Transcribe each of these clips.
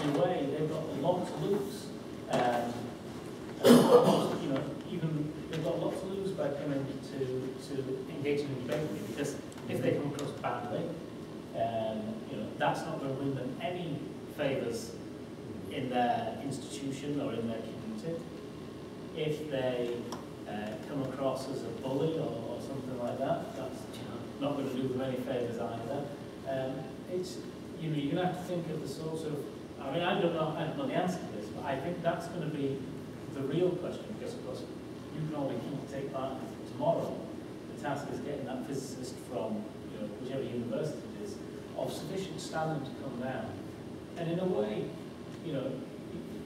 in a way, they've got a lot to lose. You know, even they've got a lot to lose by coming to engaging in debate with you, because if they come across badly, you know, that's not going to win them any favours in their institution or in their community. If they come across as a bully or something like that, that's not going to do them any favours either. It's, you know, you're going to have to think of the sort of, I mean, I don't know the answer to this, but I think that's going to be the real question, because of course you can only take part tomorrow. The task is getting that physicist from, you know, whichever university it is, of sufficient standing to come down. And in a way, you know,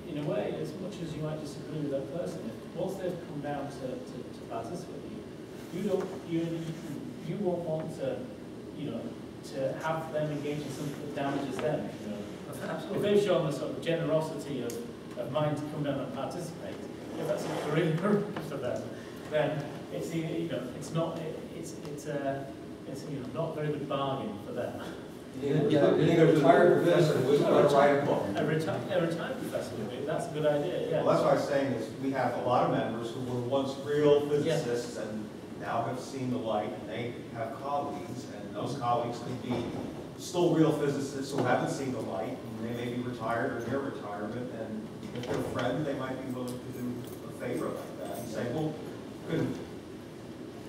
in a way, as much as you might disagree with that person, once they've come down to participate with you, you won't want to, you know, to have them engage in something that damages them. You know, if they've shown the sort of generosity of mind to come down and participate, if that's a career for them, then it's, you know, it's not, it's you know, not a very good bargain for them. Being a retired professor who's going to write a book. A retired professor, that's a good idea, yeah. Well, that's what I was saying is we have a lot of members who were once real physicists and now have seen the light, and they have colleagues, and those colleagues could be still real physicists who haven't seen the light, and they may be retired or near retirement, and if they're a friend, they might be willing to do a favor like that and say, well,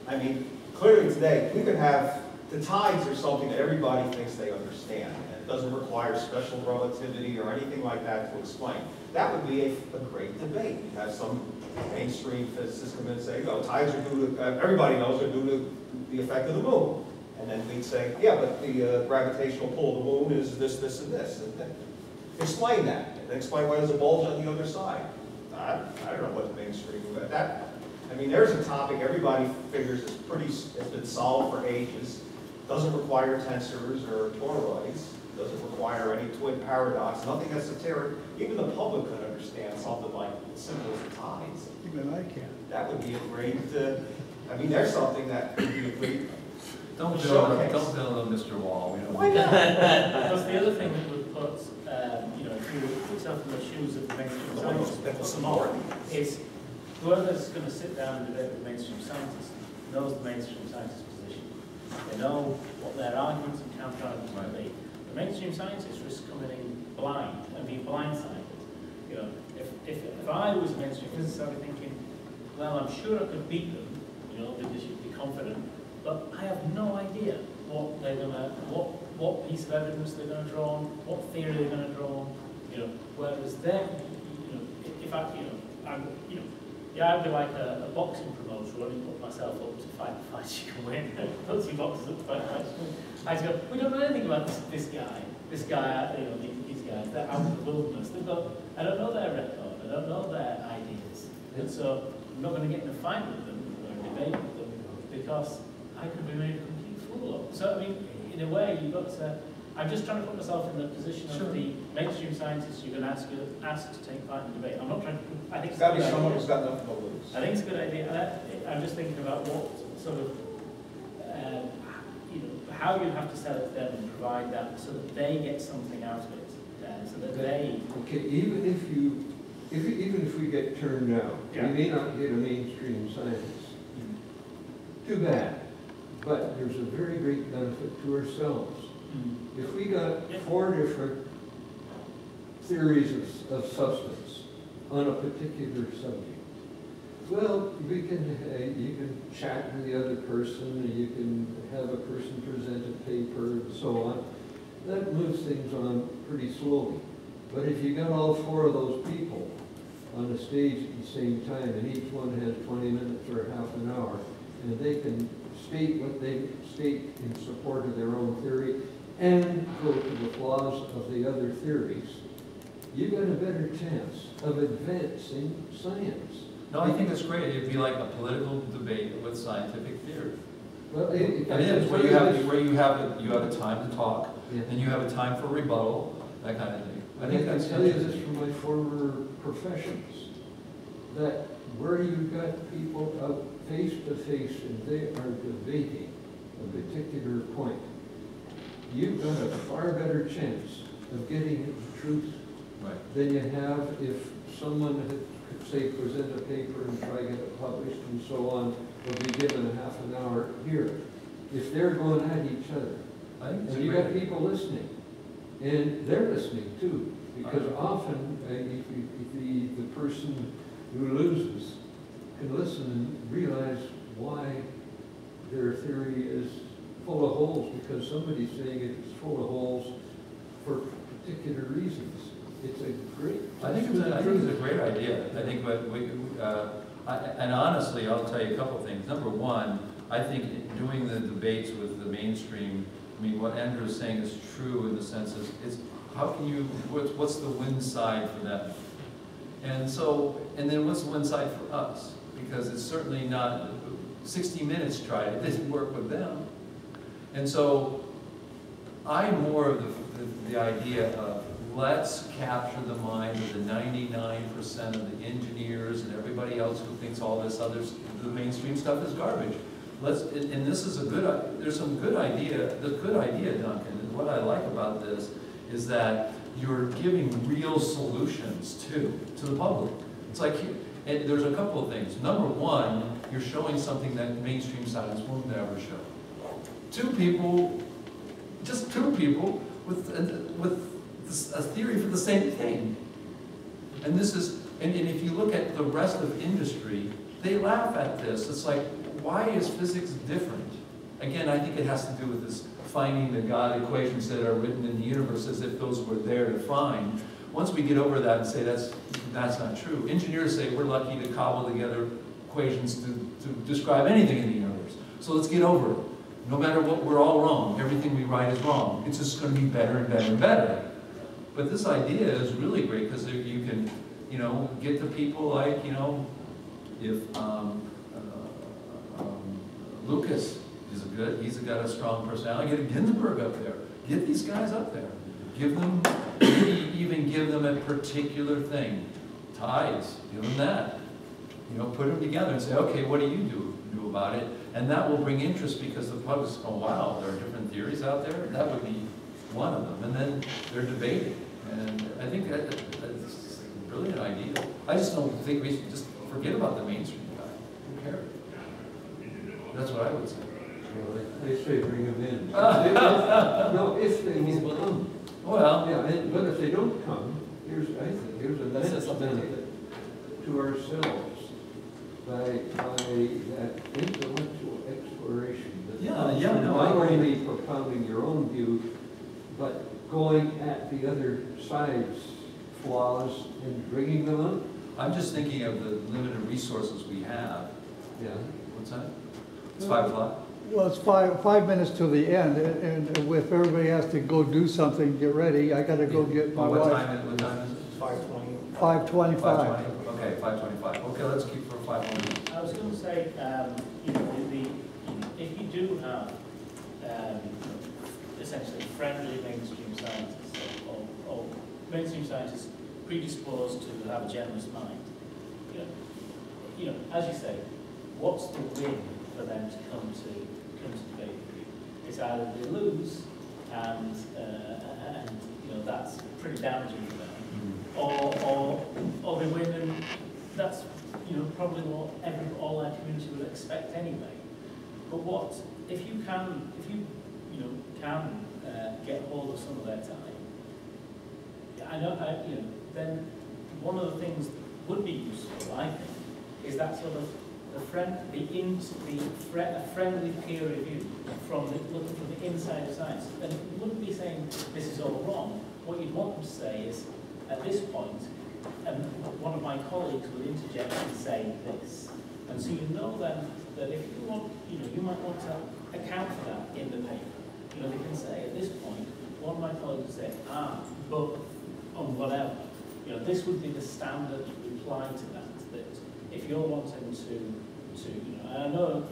I mean, clearly today, we could have, the tides are something that everybody thinks they understand, and it doesn't require special relativity or anything like that to explain. That would be a great debate. You have some mainstream physicists come in and say, oh, tides are due to, everybody knows they're due to the effect of the moon. And then we'd say, yeah, but the gravitational pull of the moon is this, this, and this. And then explain that. And explain why there's a bulge on the other side. I don't know what the mainstream about that. I mean, there's a topic everybody figures is has been solved for ages. Doesn't require tensors or toroids. Doesn't require any twin paradox. Nothing esoteric. Even the public could understand something like as simple as the tides. Even I can. That would be a great. I mean, there's something that would be a great. Don't build on Mr. Wall. We don't. Why not? Because the other thing that would put, you know, if you put yourself in the shoes of the mainstream scientists, some more, is whoever's going to sit down and debate with mainstream scientists knows the mainstream scientist position. They know what their arguments and counter-arguments might be. The mainstream scientists risk coming in blind and being blindsided. You know, if I was a mainstream physicist, I'd be thinking, well, I'm sure I could beat them. You know, they should be confident. But I have no idea what they're gonna, what piece of evidence they're gonna draw on, what theory they're gonna draw on. You know, whereas then, you know, if I, you know, I'm, you know, yeah, I'd be like a boxing promoter, only put myself up to fight the fights you can win. Put your boxers up to fight the fights you can win. I just go, we don't know anything about this guy, you know, these guys. They're out in the wilderness. They've got, I don't know their record. I don't know their ideas, and so I'm not going to get in a fight with them or a debate with them because I could be made a complete fool of. So, I mean, in a way, you've got to, I'm just trying to put myself in the position of the mainstream scientists you're going to ask to take part in the debate. I'm not trying to, I think it's got to be someone who's got nothing to lose. I think it's a good idea. I'm just thinking about what sort of, you know, how you have to sell it to them and provide that so that they get something out of it. So that they... Okay, even if we get turned down, we may not get a mainstream scientist. Too bad. But there's a very great benefit to ourselves. If we got 4 different theories of substance on a particular subject, well, we can you can chat with the other person, you can have a person present a paper and so on. That moves things on pretty slowly. But if you got all 4 of those people on a stage at the same time, and each one has 20 minutes or half an hour, and they can state what they state in support of their own theory and go to the flaws of the other theories, you've got a better chance of advancing science. No, I think that's great. It'd be like a political debate with scientific theory. Well, it is where you have a time to talk, and you have a time for rebuttal, that kind of thing. I think I can tell you this from my former professions, that where you've got people out face to face and they are debating a particular point, you've got a far better chance of getting at the truth Right. Then you have, if someone had, say, present a paper and try to get it published and so on, they'll be given a half an hour here. If they're going at each other, I think it's and a you great got idea. people listening, and they're listening too, because often if the person who loses can listen and realize why their theory is full of holes, because somebody's saying it's full of holes for particular reasons. It's a great. I think it's a great idea. I think and honestly, I'll tell you a couple of things. Number one, I think doing the debates with the mainstream, I mean, what Andrew is saying is true in the sense is, how can you, what's the win side for them? And so, and then what's the win side for us? Because it's certainly not, 60 Minutes tried, it didn't work with them. And so, I'm more of the idea of, let's capture the mind of the 99% of the engineers and everybody else who thinks all this other, the mainstream stuff is garbage. And this is a good, there's some good idea, Duncan, and what I like about this is that you're giving real solutions to the public. It's like, and there's a couple of things. Number one, you're showing something that mainstream science will never show. Just two people with a theory for the same thing. And this is, and if you look at the rest of industry, they laugh at this. It's like, why is physics different? Again, I think it has to do with this finding the God equations that are written in the universe as if those were there to find. Once we get over that and say that's not true, engineers say we're lucky to cobble together equations to describe anything in the universe. So let's get over it. No matter what, we're all wrong. Everything we write is wrong. It's just going to be better and better and better. But this idea is really great because you can, get to people like, if Lucas is he's got a strong personality. Get Ginsburg up there. Get these guys up there. Give them, maybe even give them a particular thing. Ties, give them that. Put them together and say, okay, what do you do about it? And that will bring interest because the public's going, wow, there are different theories out there. That would be one of them. And then they're debating. And I think that's a brilliant idea. I just don't think we should just forget about the mainstream guy. Who cares? That's what I would say. Well, they say bring them in. If they will come. Well, yeah, but if they don't come, here's immense benefit to ourselves by that intellectual exploration. Not only propounding your own view, but going at the other side's flaws and bringing them up. I'm just thinking of the limited resources we have. Yeah. What's that? It's 5 o'clock. Well, it's five minutes to the end, and if everybody has to go do something, get ready, I gotta go get my What wife. time is it? 5:20. 5:25. 5:20. Okay, 5:25. Okay, let's keep for 5 more minutes. I was going to say, if you do have essentially friendly mainstream scientists or mainstream scientists predisposed to have a generous mind, as you say, what's the win for them to come to debate with you? It's either they lose and that's pretty damaging for them, or they win and that's probably what all our community would expect anyway. But what if you can get hold of some of their time? Then one of the things that would be useful, I think, is that sort of a friendly peer review looking from the inside of science. And you wouldn't be saying this is all wrong. What you'd want them to say is, at this point, one of my colleagues would interject and say this. And so then that if you want, you might want to account for that in the paper. They can say at this point, one of my colleagues would say, but on whatever. This would be the standard reply to that if you're wanting to and I know,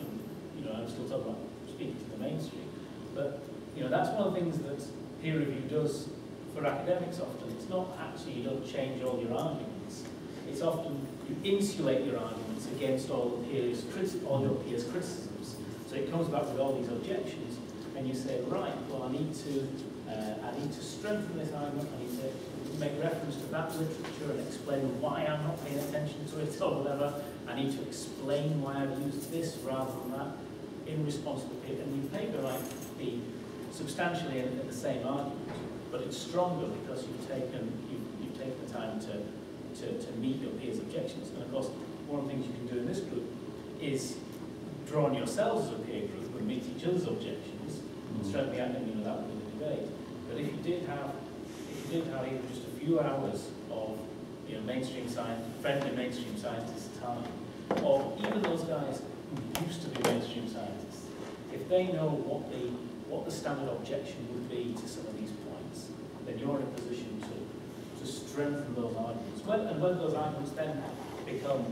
I'm still talking about speaking to the mainstream, but, that's one of the things that peer review does for academics often. It's not actually you don't change all your arguments. It's often you insulate your arguments against all your peers' criticisms. So it comes back with all these objections, and you say, right, well, I need to I need to strengthen this argument, I need to make reference to that literature and explain why I'm not paying attention to it or whatever. I need to explain why I've used this rather than that in response to the paper. And your paper might be substantially in the same argument, but it's stronger because you've taken the time to meet your peers' objections. And of course, one of the things you can do in this group is draw on yourselves as a peer group and meet each other's objections. Certainly, that would be the debate. But if you did have even just a few hours of mainstream science, friendly mainstream scientists time, or even those guys who used to be mainstream scientists, if they know what the standard objection would be to some of these points, then you're in a position to strengthen those arguments. And whether those arguments then become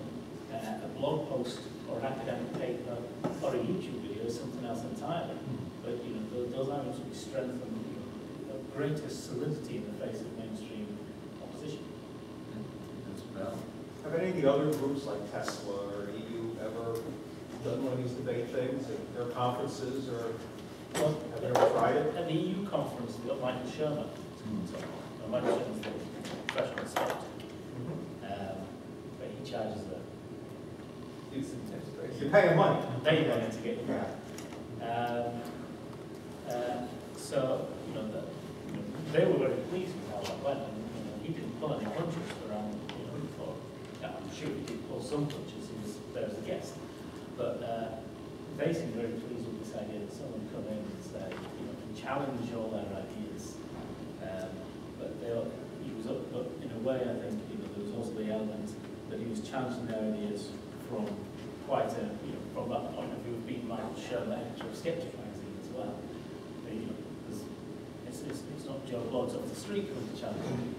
a blog post or an academic paper or a YouTube video is something else entirely. But those arguments will be strengthened, greater solidity in the face of mainstream opposition. That's valid. Have any of the other groups like Tesla or EU ever done one of these debate things at their conferences, or have they ever tried it? At the EU conference, we got Michael Sherman. Michael Sherman's the professional scout. But he charges You pay him money. they money to get Yeah. So, they were very pleased with how that went. And, he didn't pull any punches around, I'm sure he did pull some punches, he was there as a guest. But they seemed very pleased with this idea that someone would come in and say, and challenge all their ideas. But he was up, but in a way, I think, there was also the element that he was challenging their ideas from quite a, from that point of view of being Michael Sherman, editor of Skeptic magazine as well. It's not Joe Bloggs off the street coming to challenge him,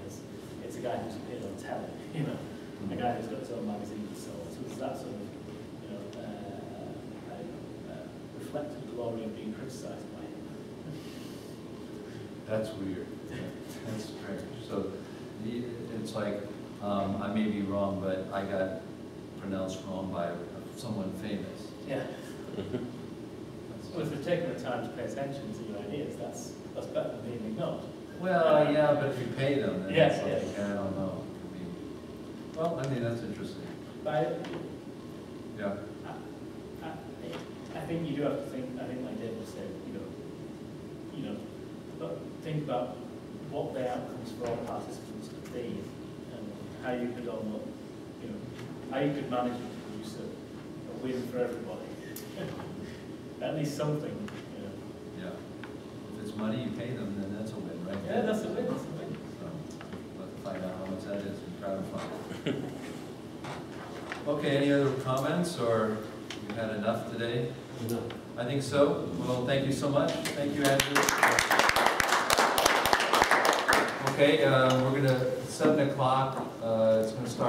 it's a guy who's appeared on telly, a guy who's got his own magazine and so on. So it's that sort of, reflective glory of being criticised by him. That's weird. That's strange. So it's like, I may be wrong, but I got pronounced wrong by someone famous. Yeah. Well, if you're taking the time to pay attention to your ideas, that's better than being ignored. Well, yeah, but if you pay them, then Yes, it's like, I don't know. Well, I mean, that's interesting. But Yeah. I think you do have to think, I think like David said, but think about what the outcomes for all participants could be and how you could how you could manage to produce a win for everybody. At least something, Yeah. If it's money you pay them, then that's a win, right? Yeah, that's a win, that's a win. So, we'll have to find out how much that is and try to find it. Okay, any other comments, or we've had enough today? No. I think so. Well, thank you so much. Thank you, Andrew. Okay, we're going to, 7 o'clock, it's going to start.